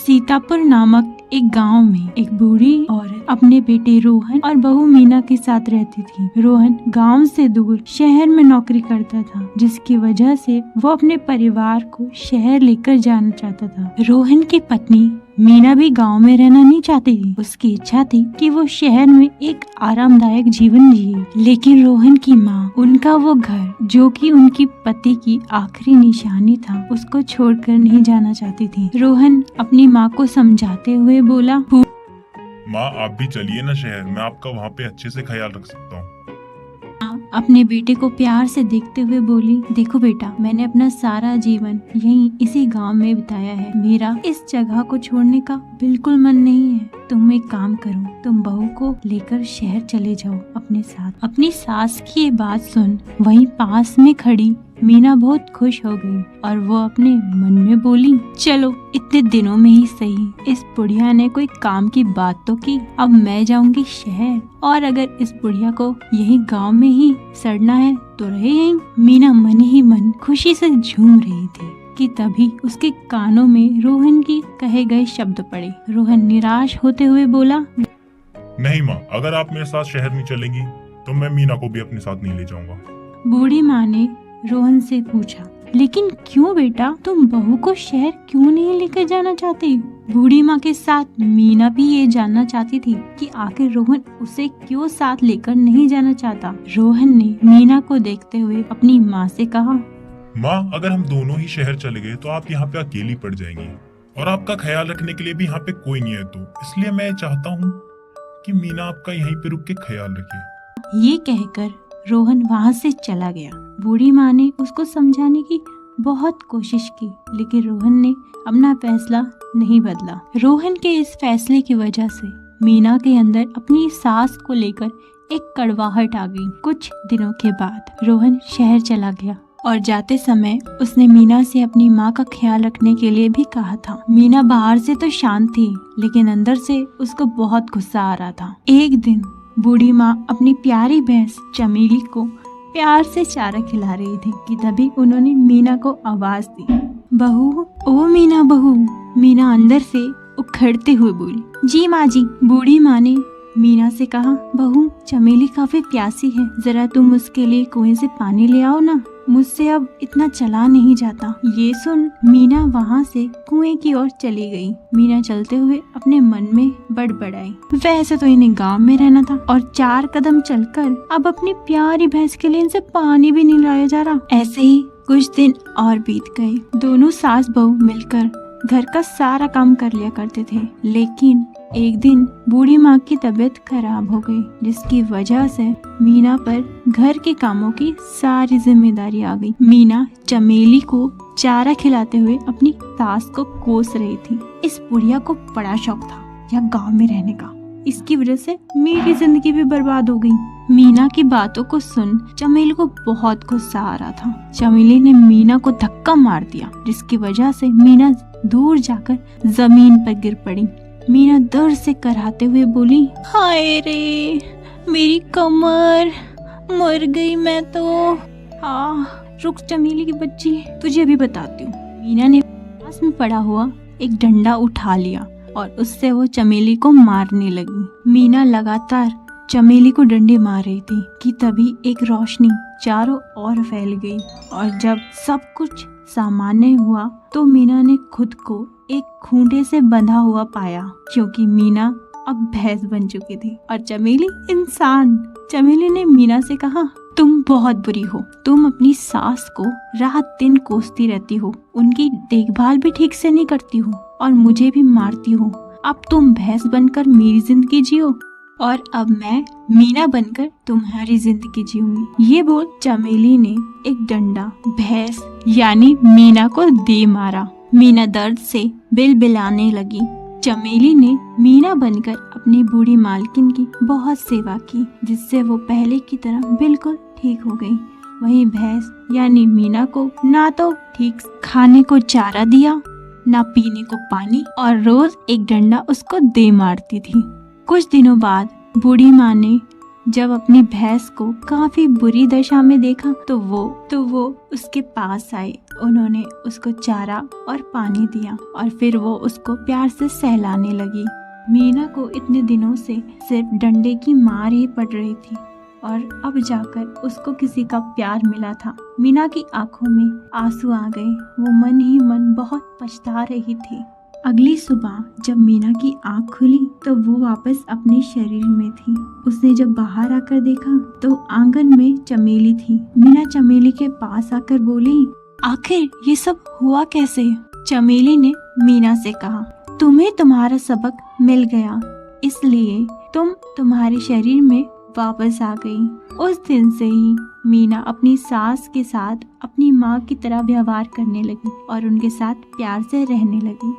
सीतापुर नामक एक गांव में एक बूढ़ी औरत अपने बेटे रोहन और बहू मीना के साथ रहती थी। रोहन गांव से दूर शहर में नौकरी करता था, जिसकी वजह से वो अपने परिवार को शहर लेकर जाना चाहता था। रोहन की पत्नी मीना भी गांव में रहना नहीं चाहती थी। उसकी इच्छा थी कि वो शहर में एक आरामदायक जीवन जिए, लेकिन रोहन की माँ उनका वो घर, जो कि उनकी पति की आखिरी निशानी था, उसको छोड़कर नहीं जाना चाहती थी। रोहन अपनी माँ को समझाते हुए बोला, माँ आप भी चलिए ना शहर, मैं आपका वहाँ पे अच्छे से ख्याल रख सकता हूँ। अपने बेटे को प्यार से देखते हुए बोली, देखो बेटा, मैंने अपना सारा जीवन यहीं इसी गांव में बिताया है। मेरा इस जगह को छोड़ने का बिल्कुल मन नहीं है। तुम एक काम करो, तुम बहू को लेकर शहर चले जाओ अपने साथ। अपनी सास की ये बात सुन वहीं पास में खड़ी मीना बहुत खुश हो गई और वो अपने मन में बोली, चलो इतने दिनों में ही सही, इस बुढ़िया ने कोई काम की बात तो की। अब मैं जाऊंगी शहर, और अगर इस बुढ़िया को यही गांव में ही सड़ना है तो रहे यहीं। मीना मन ही मन खुशी से झूम रही थी कि तभी उसके कानों में रोहन की कहे गए शब्द पड़े। रोहन निराश होते हुए बोला, नहीं माँ, अगर आप मेरे साथ शहर नहीं चलेंगी तो मैं मीना को भी अपने साथ नहीं ले जाऊंगा। बूढ़ी माँ ने रोहन से पूछा, लेकिन क्यों बेटा, तुम बहू को शहर क्यों नहीं लेकर जाना चाहती? बूढ़ी माँ के साथ मीना भी ये जानना चाहती थी कि आखिर रोहन उसे क्यों साथ लेकर नहीं जाना चाहता। रोहन ने मीना को देखते हुए अपनी माँ से कहा, माँ अगर हम दोनों ही शहर चले गए तो आप यहाँ पे अकेली पड़ जाएंगी, और आपका ख्याल रखने के लिए भी यहाँ पे कोई नहीं है, तो इसलिए मैं चाहता हूँ कि मीना आपका यहीं पे रुक के ख्याल रखे। ये कहकर रोहन वहाँ से चला गया। बूढ़ी माँ ने उसको समझाने की बहुत कोशिश की, लेकिन रोहन ने अपना फैसला नहीं बदला। रोहन के इस फैसले की वजह से मीना के अंदर अपनी सास को लेकर एक कड़वाहट आ गई। कुछ दिनों के बाद रोहन शहर चला गया और जाते समय उसने मीना से अपनी माँ का ख्याल रखने के लिए भी कहा था। मीना बाहर से तो शांत थी, लेकिन अंदर से उसको बहुत गुस्सा आ रहा था। एक दिन बूढ़ी माँ अपनी प्यारी भैंस चमेली को प्यार से चारा खिला रही थी कि तभी उन्होंने मीना को आवाज दी, बहू, ओ मीना बहू। मीना अंदर से उखड़ते हुए बोली, जी माँ जी। बूढ़ी माँ ने मीना से कहा, बहू, चमेली काफी प्यासी है, जरा तुम उसके लिए कुएं से पानी ले आओ ना, मुझसे अब इतना चला नहीं जाता। ये सुन मीना वहाँ से कुएं की ओर चली गई। मीना चलते हुए अपने मन में बड़बड़ाई, वैसे तो इन्हें गांव में रहना था और 4 कदम चलकर अब अपनी प्यारी भैंस के लिए इनसे पानी भी नहीं लाया जा रहा। ऐसे ही कुछ दिन और बीत गए। दोनों सास बहू मिलकर घर का सारा काम कर लिया करते थे, लेकिन एक दिन बूढ़ी माँ की तबीयत खराब हो गई, जिसकी वजह से मीना पर घर के कामों की सारी जिम्मेदारी आ गई। मीना चमेली को चारा खिलाते हुए अपनी सास को कोस रही थी। इस बुढ़िया को बड़ा शौक था यहाँ गांव में रहने का, इसकी वजह से मेरी जिंदगी भी बर्बाद हो गई। मीना की बातों को सुन चमेली को बहुत गुस्सा आ रहा था। चमेली ने मीना को धक्का मार दिया, जिसकी वजह से मीना दूर जाकर जमीन पर गिर पड़ी। मीना दर्द से कराहते हुए बोली, हाय रे, मेरी कमर, मर गई मैं तो। रुक चमेली की बच्ची, तुझे भी बताती हूँ। मीना ने पास में पड़ा हुआ एक डंडा उठा लिया और उससे वो चमेली को मारने लगी। मीना लगातार चमेली को डंडे मार रही थी कि तभी एक रोशनी चारों ओर फैल गई, और जब सब कुछ सामान्य हुआ तो मीना ने खुद को एक खूंटे से बंधा हुआ पाया, क्योंकि मीना अब भैंस बन चुकी थी और चमेली इंसान। चमेली ने मीना से कहा, तुम बहुत बुरी हो, तुम अपनी सास को रात दिन कोसती रहती हो, उनकी देखभाल भी ठीक से नहीं करती हो और मुझे भी मारती हो। अब तुम भैंस बनकर मेरी जिंदगी जियो और अब मैं मीना बनकर तुम्हारी जिंदगी जीऊंगी। ये बोल चमेली ने एक डंडा भैंस यानी मीना को दे मारा। मीना दर्द से बिलबिलाने लगी। चमेली ने मीना बनकर अपनी बूढ़ी मालकिन की बहुत सेवा की, जिससे वो पहले की तरह बिल्कुल ठीक हो गई। वहीं भैंस यानी मीना को ना तो ठीक खाने को चारा दिया, ना पीने को पानी, और रोज एक डंडा उसको दे मारती थी। कुछ दिनों बाद बूढ़ी माँ ने जब अपनी भैंस को काफी बुरी दशा में देखा तो वो उसके पास आए उन्होंने उसको चारा और पानी दिया और फिर वो उसको प्यार से सहलाने लगी। मीना को इतने दिनों से सिर्फ डंडे की मार ही पड़ रही थी और अब जाकर उसको किसी का प्यार मिला था। मीना की आंखों में आंसू आ गए। वो मन ही मन बहुत पछता रही थी। अगली सुबह जब मीना की आंख खुली तो वो वापस अपने शरीर में थी। उसने जब बाहर आकर देखा तो आंगन में चमेली थी। मीना चमेली के पास आकर बोली, आखिर ये सब हुआ कैसे? चमेली ने मीना से कहा, तुम्हें तुम्हारा सबक मिल गया, इसलिए तुम तुम्हारे शरीर में वापस आ गई। उस दिन से ही मीना अपनी सास के साथ अपनी माँ की तरह व्यवहार करने लगी और उनके साथ प्यार से रहने लगी।